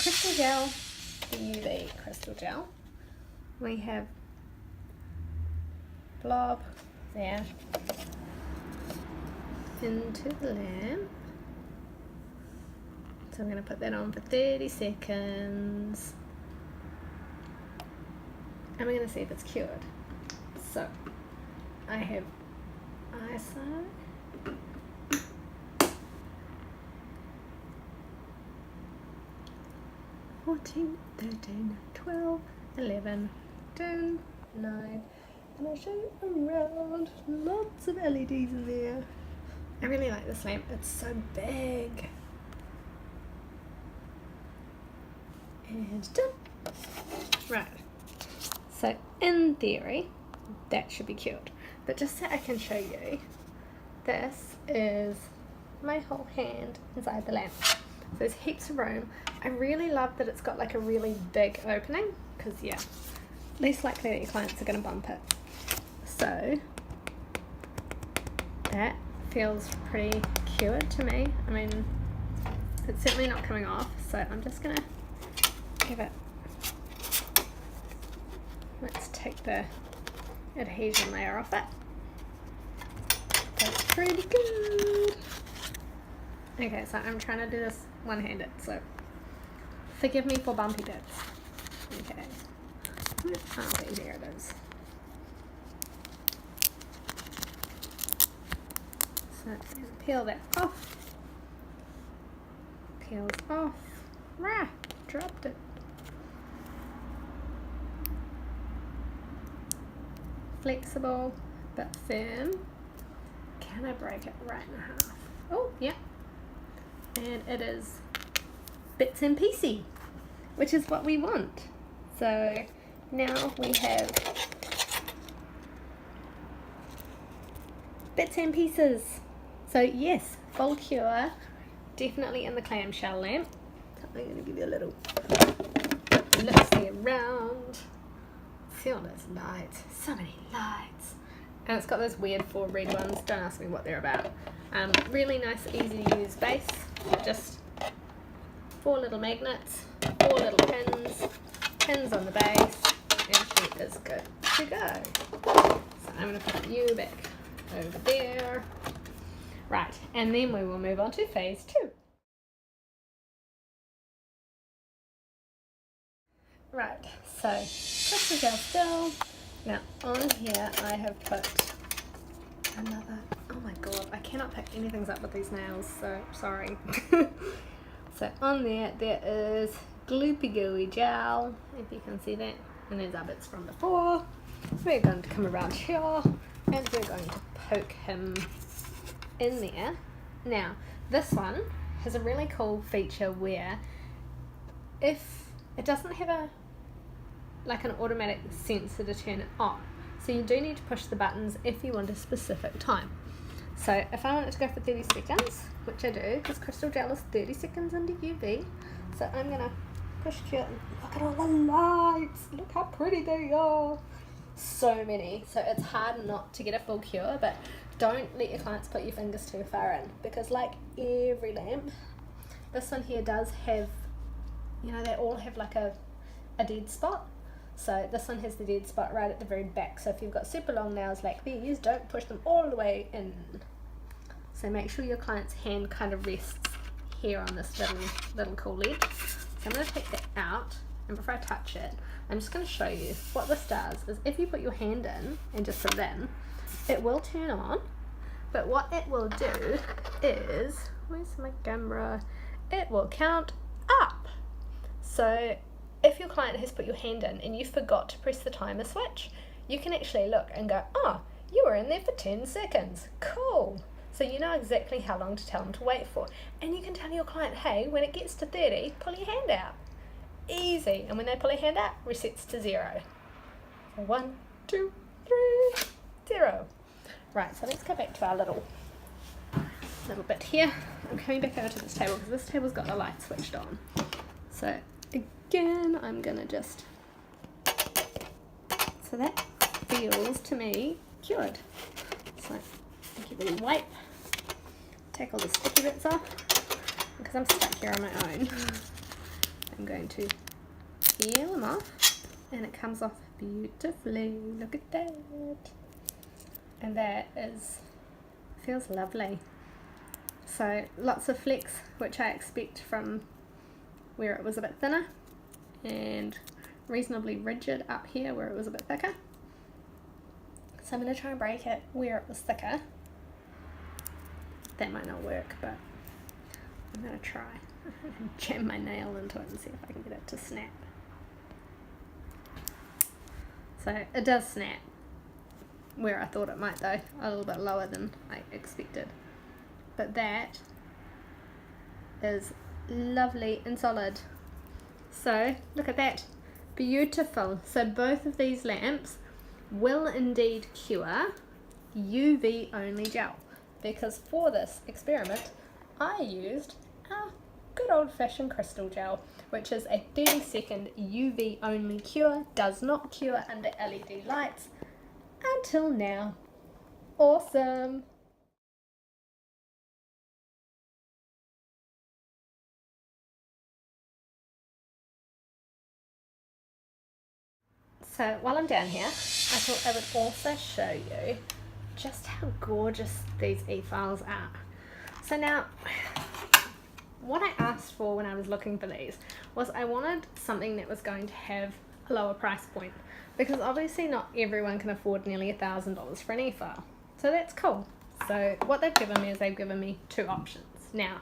crystal gel, the UV crystal gel. We have blob there into the lamp. So I'm going to put that on for 30 seconds. And we're going to see if it's cured. So I have ISO. 14, 13, 12, 11, 10, 9, and I'll show you around. Lots of LEDs in there. I really like this lamp, it's so big. And done. Right, so in theory, that should be cured. But just so I can show you, this is my whole hand inside the lamp. So there's heaps of room. I really love that it's got like a really big opening, because yeah, least likely that your clients are going to bump it. So that feels pretty cured to me. I mean, it's certainly not coming off, so I'm just going to give it, let's take the adhesion layer off it. That's pretty good. Okay, so I'm trying to do this one-handed, so forgive me for bumpy bits. Okay, where are we? There it is. So peel that off. Peels off. Rah! Dropped it. Flexible but firm. Can I break it right in half? Oh, yeah. And it is bits and piecey, which is what we want. So now we have bits and pieces. So yes, full cure, definitely in the clamshell lamp. I'm going to give you a little look-see around. See all those lights, so many lights. And it's got those weird 4 red ones, don't ask me what they're about. Really nice, easy to use base. Just 4 little magnets, 4 little pins on the base, and she is good to go. So I'm going to put you back over there. Right, and then we will move on to phase 2. Right, so crystal gel still. Now on here I have put another, oh my god, I cannot pick anything up with these nails, so sorry. So on there is gloopy gooey gel, if you can see that, and there's our bits from before. We're going to come around here and we're going to poke him in there. Now this one has a really cool feature where if it doesn't have a like an automatic sensor to turn it on, so you do need to push the buttons if you want a specific time. So if I want it to go for 30 seconds, which I do, because crystal gel is 30 seconds under UV, so I'm going to push cure and look at all the lights, look how pretty they are. So many, so it's hard not to get a full cure, but don't let your clients put your fingers too far in, because like every lamp, this one here does have, you know, they all have like a dead spot. So this one has the dead spot right at the very back, so if you've got super long nails like these, don't push them all the way in. So make sure your client's hand kind of rests here on this little cool lid. So I'm going to take that out, and before I touch it, I'm just going to show you what this does is if you put your hand in and just put it in, it will turn on, but what it will do is, where's my camera? It will count up. So if your client has put your hand in and you forgot to press the timer switch, you can actually look and go, oh, you were in there for 10 seconds. Cool. So you know exactly how long to tell them to wait for. And you can tell your client, hey, when it gets to 30, pull your hand out. Easy. And when they pull their hand out, resets to 0. So 1, 2, 3, 0. Right, so let's go back to our little bit here. I'm coming back over to this table because this table's got the light switched on. So again, I'm gonna just, so that feels to me cured. So give it a wipe, take all the sticky bits off, because I'm stuck here on my own. I'm going to peel them off, and it comes off beautifully. Look at that. And that feels lovely. So lots of flex, which I expect from where it was a bit thinner, and reasonably rigid up here where it was a bit thicker. So I'm going to try and break it where it was thicker. That might not work, but I'm going to try. Jam my nail into it and see if I can get it to snap. So it does snap where I thought it might, though, a little bit lower than I expected. But that is lovely and solid. So look at that, beautiful. So both of these lamps will indeed cure UV only gel, because for this experiment I used a good old-fashioned crystal gel, which is a 30-second UV only cure, does not cure under LED lights until now. Awesome. So while I'm down here, I thought I would also show you just how gorgeous these Efiles are. So now, what I asked for when I was looking for these was I wanted something that was going to have a lower price point, because obviously not everyone can afford nearly $1,000 for an Efile. So that's cool. So what they've given me is they've given me two options. Now,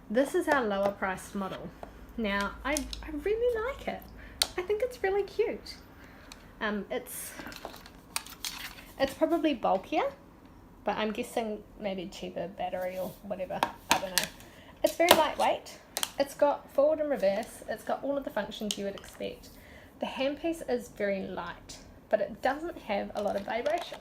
this is our lower priced model. Now, I really like it. I think it's really cute. It's probably bulkier, but I'm guessing maybe cheaper battery or whatever, I don't know. It's very lightweight. It's got forward and reverse. It's got all of the functions you would expect. The handpiece is very light, but it doesn't have a lot of vibration.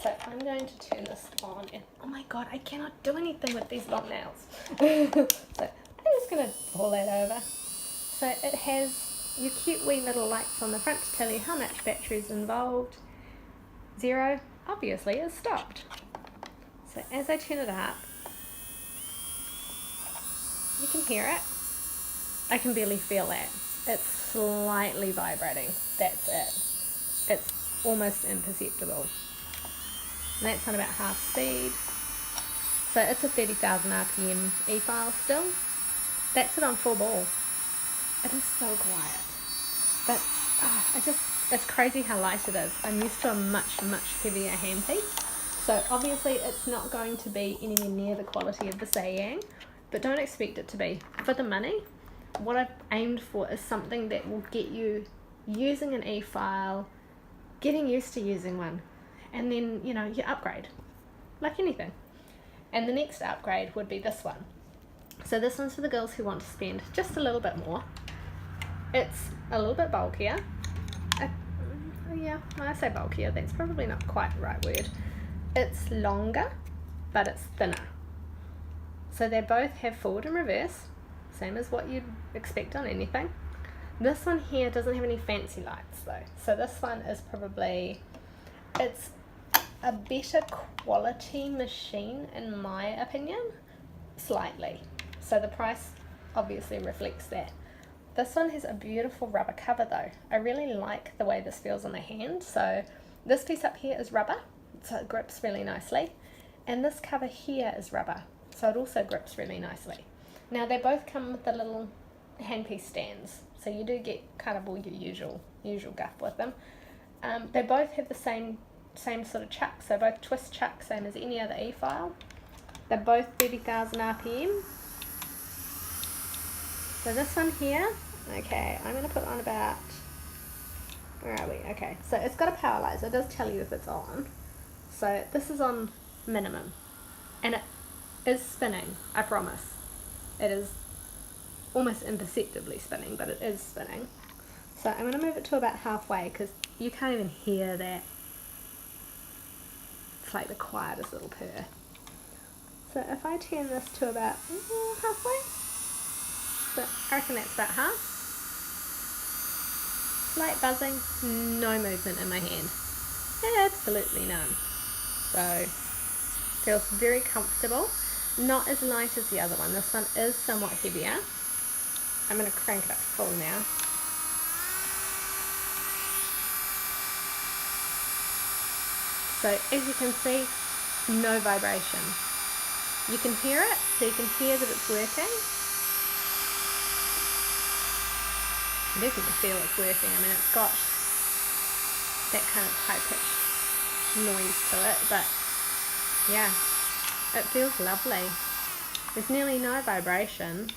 So I'm going to turn this on, and oh my god, I cannot do anything with these long nails. So I'm just going to pull that over. So it has your cute wee little lights on the front to tell you how much battery is involved. 0 obviously is stopped. So as I turn it up, you can hear it. I can barely feel that. It's slightly vibrating. That's it. It's almost imperceptible. And that's on about half speed. So it's a 30,000 RPM Efile still. That's it on full ball. It is so quiet, but it's crazy how light it is. I'm used to a much heavier handpiece, so obviously it's not going to be anywhere near the quality of the Saeyang, but don't expect it to be. For the money, what I've aimed for is something that will get you using an Efile, getting used to using one, and then, you know, you upgrade, like anything. And the next upgrade would be this one. So this one's for the girls who want to spend just a little bit more. It's a little bit bulkier. Yeah, when I say bulkier, that's probably not quite the right word. It's longer, but it's thinner. So they both have forward and reverse, same as what you'd expect on anything. This one here doesn't have any fancy lights though. So this one is probably, it's a better quality machine in my opinion, slightly. So the price obviously reflects that. This one has a beautiful rubber cover though. I really like the way this feels on the hand. So this piece up here is rubber, so it grips really nicely. And this cover here is rubber, so it also grips really nicely. Now they both come with the little handpiece stands, so you do get kind of all your usual guff with them. They both have the same sort of chuck, so both twist chuck, same as any other Efile. They're both 30,000 RPM. So this one here, okay, I'm going to put on about, where are we? Okay, so it's got a power light, so it does tell you if it's on. So this is on minimum, and it is spinning, I promise. It is almost imperceptibly spinning, but it is spinning. So I'm going to move it to about halfway, because you can't even hear that. It's like the quietest little purr. So if I turn this to about halfway, so I reckon that's about half. Slight buzzing, no movement in my hand. Absolutely none. So, feels very comfortable. Not as light as the other one. This one is somewhat heavier. I'm going to crank it up to full now. So as you can see, no vibration. You can hear it, so you can hear that it's working. You definitely feel it's working. I mean, it's got that kind of high-pitched noise to it, but yeah, it feels lovely. There's nearly no vibration.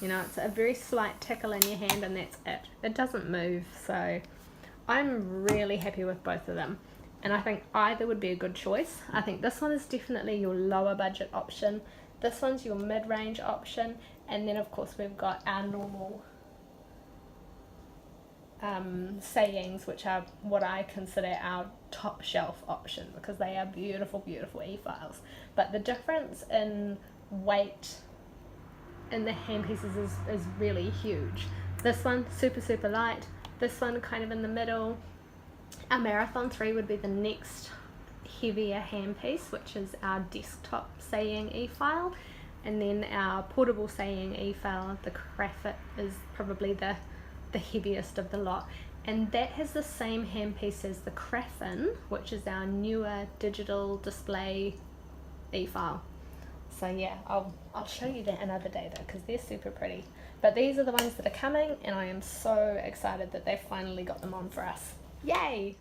You know, it's a very slight tickle in your hand and that's it. It doesn't move, so I'm really happy with both of them. And I think either would be a good choice. I think this one is definitely your lower budget option. This one's your mid-range option. And then of course we've got our normal Saeyangs, which are what I consider our top shelf option because they are beautiful, beautiful Efiles. But the difference in weight in the handpieces is really huge. This one super, super light. This one kind of in the middle. Our Marathon 3 would be the next heavier handpiece, which is our desktop Saeyang Efile. And then our portable Saeyang Efile, the Craft, is probably the heaviest of the lot. And that has the same handpiece as the Craft, which is our newer digital display Efile. So yeah, I'll show you that another day though, because they're super pretty. But these are the ones that are coming, and I am so excited that they've finally got them on for us. Yay!